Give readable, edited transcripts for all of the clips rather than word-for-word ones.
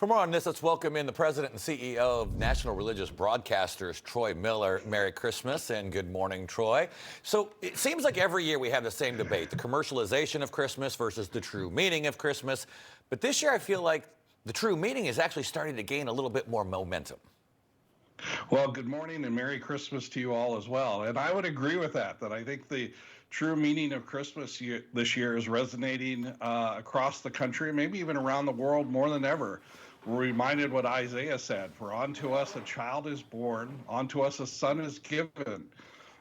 For more on this, let's welcome in the president and CEO of National Religious Broadcasters, Troy Miller. Merry Christmas and good morning, Troy. So it seems like every year we have the same debate, the commercialization of Christmas versus the true meaning of Christmas. But this year I feel like the true meaning is actually starting to gain a little bit more momentum. Well, good morning and Merry Christmas to you all as well. And I would agree with that I think the true meaning of Christmas this year is resonating across the country, maybe even around the world more than ever. We're reminded what Isaiah said, "For unto us a child is born, unto us a son is given,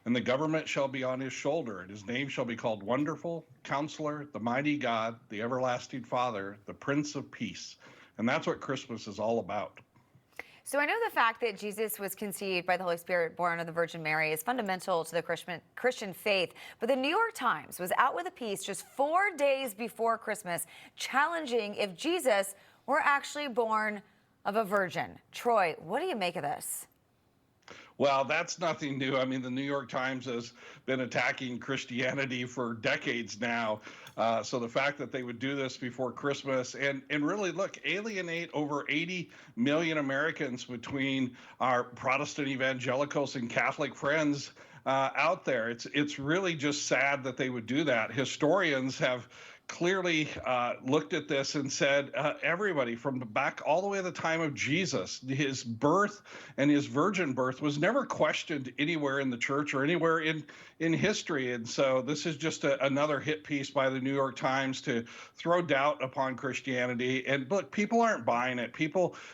and the government shall be on his shoulder, and his name shall be called Wonderful, Counselor, the Mighty God, the Everlasting Father, the Prince of Peace." And that's what Christmas is all about. So I know the fact that Jesus was conceived by the Holy Spirit, born of the Virgin Mary, is fundamental to the Christian faith. But the New York Times was out with a piece just 4 days before Christmas, challenging if Jesus were actually born of a virgin. Troy, what do you make of this? Well, that's nothing new. I mean, the New York Times has been attacking Christianity for decades now. So the fact that they would do this before Christmas and really, look, alienate over 80 million Americans between our Protestant evangelicals and Catholic friends out there. It's really just sad that they would do that. Historians have clearly looked at this and said everybody from back all the way to the time of Jesus, his birth and his virgin birth was never questioned anywhere in the church or anywhere in history. And so this is just another hit piece by the New York Times to throw doubt upon Christianity. And look, people aren't buying it.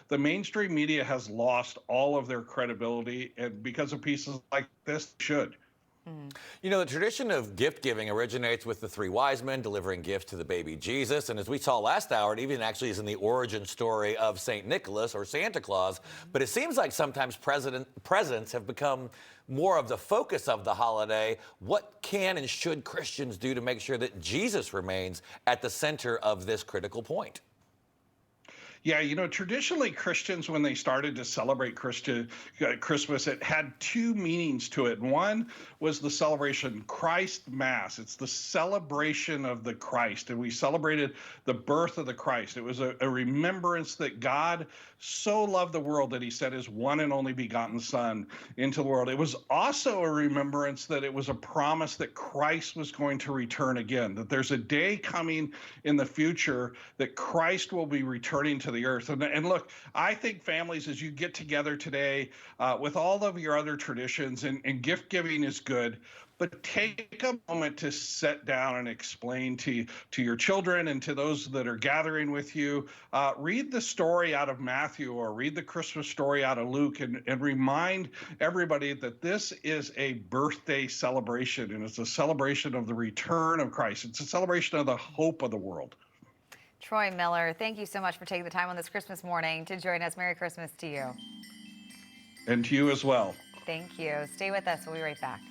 The mainstream media has lost all of their credibility, and because of pieces like this, should. You know, the tradition of gift giving originates with the three wise men delivering gifts to the baby Jesus. And as we saw last hour, it even actually is in the origin story of St. Nicholas or Santa Claus. But it seems like sometimes presents have become more of the focus of the holiday. What can and should Christians do to make sure that Jesus remains at the center of this critical point? Yeah, traditionally Christians, when they started to celebrate Christmas, it had two meanings to it. One was the celebration Christ Mass. It's the celebration of the Christ, and we celebrated the birth of the Christ. It was a remembrance that God so loved the world that he sent his one and only begotten Son into the world. It was also a remembrance that it was a promise that Christ was going to return again, that there's a day coming in the future that Christ will be returning to the earth. And look, I think families, as you get together today with all of your other traditions, and gift giving is good, but take a moment to sit down and explain to your children and to those that are gathering with you. Read the story out of Matthew or read the Christmas story out of Luke, and remind everybody that this is a birthday celebration, and it's a celebration of the return of Christ. It's a celebration of the hope of the world. Troy Miller, thank you so much for taking the time on this Christmas morning to join us. Merry Christmas to you. And to you as well. Thank you. Stay with us. We'll be right back.